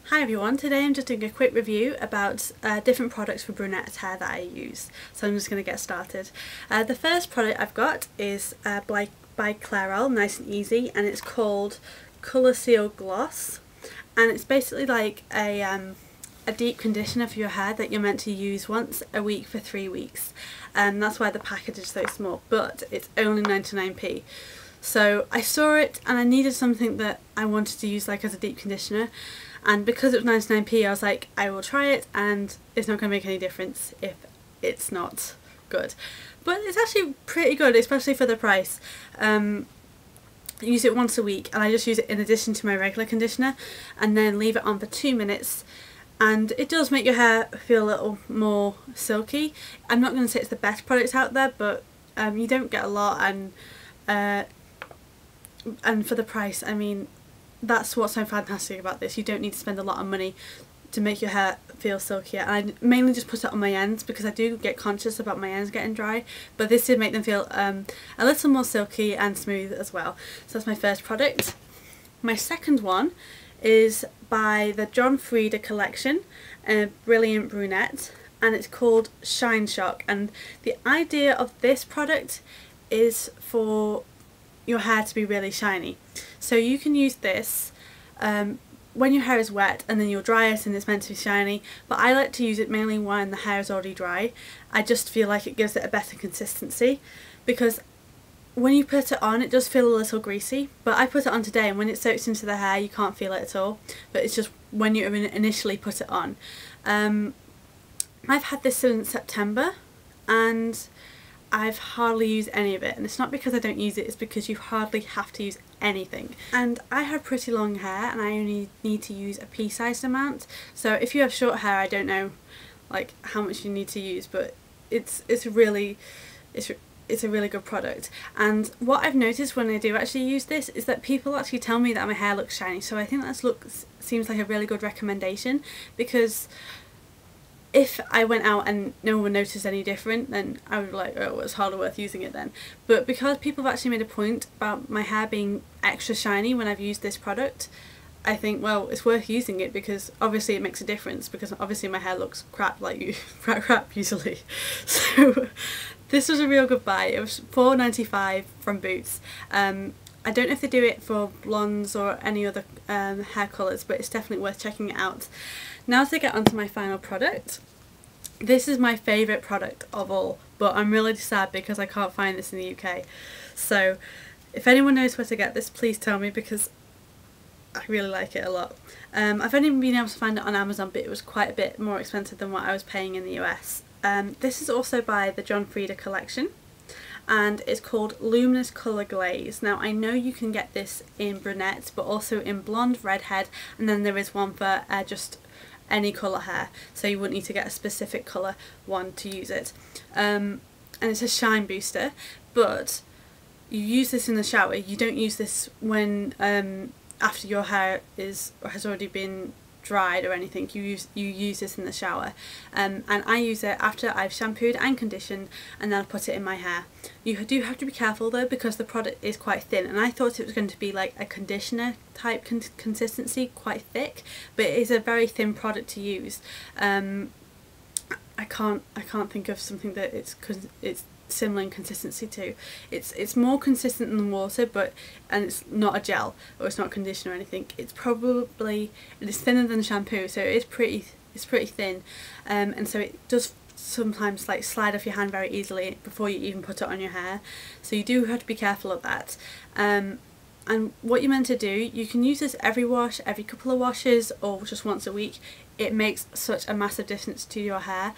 Hi everyone, today I'm just doing a quick review about different products for brunette hair that I use. So I'm just going to get started. The first product I've got is by Clairol, nice and easy, and it's called Colourseal Gloss. And it's basically like a deep conditioner for your hair that you're meant to use once a week for 3 weeks. And that's why the package is so small, but it's only 99p. So I saw it and I needed something that I wanted to use like as a deep conditioner. And because it was 99p, I was like, I will try it and it's not going to make any difference if it's not good. But it's actually pretty good, especially for the price. I use it once a week and I just use it in addition to my regular conditioner and then leave it on for 2 minutes. And it does make your hair feel a little more silky. I'm not going to say it's the best product out there, but you don't get a lot, and for the price, I mean, that's what's so fantastic about this. You don't need to spend a lot of money to make your hair feel silkier. And I mainly just put it on my ends because I do get conscious about my ends getting dry, but this did make them feel a little more silky and smooth as well. So that's my first product. My second one is by the Frieda collection, Brilliant Brunette, and it's called Shine Shock. And the idea of this product is for your hair to be really shiny. So you can use this when your hair is wet and then you'll dry it and it's meant to be shiny, but I like to use it mainly when the hair is already dry. I just feel like it gives it a better consistency, because when you put it on it does feel a little greasy, but I put it on today and when it soaks into the hair you can't feel it at all, but it's just when you initially put it on. I've had this since September and I've hardly used any of it, and it's not because I don't use it, it's because you hardly have to use anything. And I have pretty long hair and I only need to use a pea-sized amount, so if you have short hair I don't know like how much you need to use, but it's a really good product. And what I've noticed when I do actually use this is that people actually tell me that my hair looks shiny, so I think that seems like a really good recommendation, because if I went out and no one noticed any different, then I would be like, oh, it's hardly worth using it then. But because people have actually made a point about my hair being extra shiny when I've used this product, I think, well, it's worth using it, because obviously it makes a difference, because obviously my hair looks crap crap usually. So this was a real good buy. It was £4.95 from Boots. I don't know if they do it for blondes or any other hair colours, but it's definitely worth checking it out. Now to get onto my final product. This is my favourite product of all, but I'm really sad because I can't find this in the UK. So if anyone knows where to get this, please tell me, because I really like it a lot. I've only been able to find it on Amazon, but it was quite a bit more expensive than what I was paying in the US. This is also by the Frieda collection, and it's called Luminous Colour Glaze. Now I know you can get this in brunette, but also in blonde, redhead, and then there is one for just any colour hair, so you wouldn't need to get a specific colour one to use it. And it's a shine booster, but you use this in the shower. You don't use this when after your hair has already been dried or anything. You use this in the shower, and I use it after I've shampooed and conditioned, and then I put it in my hair. You do have to be careful though, because the product is quite thin, and I thought it was going to be like a conditioner type consistency, quite thick, but it is a very thin product to use. I can't think of something that it's similar in consistency to. It's more consistent than water, and it's not a gel or it's not conditioner or anything. It's thinner than shampoo, so it's pretty thin, and so it does sometimes like slide off your hand very easily before you even put it on your hair, so you do have to be careful of that. And what you're meant to do, you can use this every wash, every couple of washes, or just once a week. It makes such a massive difference to your hair.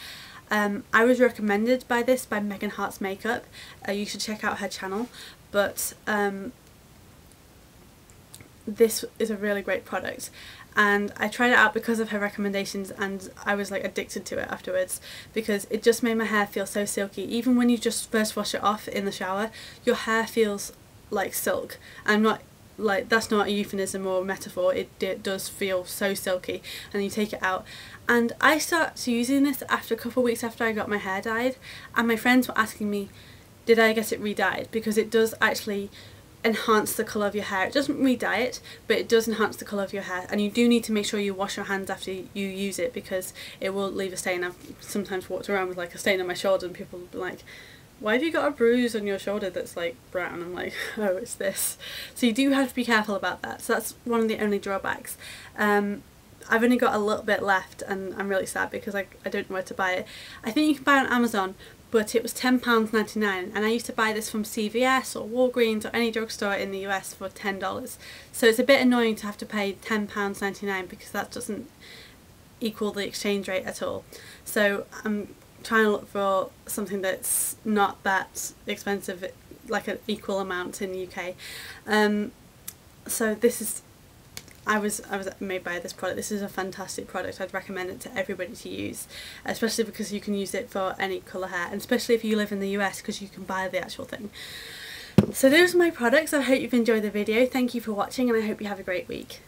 I was recommended by this by Megan Hart's Makeup. You should check out her channel, but this is a really great product, and I tried it out because of her recommendations, and I was like addicted to it afterwards, because it just made my hair feel so silky. Even when you just first wash it off in the shower, your hair feels like silk. I'm not like, that's not a euphemism or a metaphor, it does feel so silky, and you take it out. And I started using this after a couple of weeks after I got my hair dyed, and my friends were asking me, did I get it re-dyed? Because it does actually enhance the colour of your hair. It doesn't re-dye it, but it does enhance the colour of your hair, and you do need to make sure you wash your hands after you use it, because it will leave a stain. I've sometimes walked around with like a stain on my shoulder and people will be like, why have you got a bruise on your shoulder that's like brown? I'm like, oh, it's this. So you do have to be careful about that. So that's one of the only drawbacks. I've only got a little bit left and I'm really sad because I don't know where to buy it. I think you can buy it on Amazon, but it was £10.99, and I used to buy this from CVS or Walgreens or any drugstore in the US for $10. So it's a bit annoying to have to pay £10.99 because that doesn't equal the exchange rate at all. So I'm trying to look for something that's not that expensive, like an equal amount in the UK. So this is, I was made by this product. This is a fantastic product. I'd recommend it to everybody to use, especially because you can use it for any colour hair, and especially if you live in the US, because you can buy the actual thing. So those are my products. I hope you've enjoyed the video. Thank you for watching, and I hope you have a great week.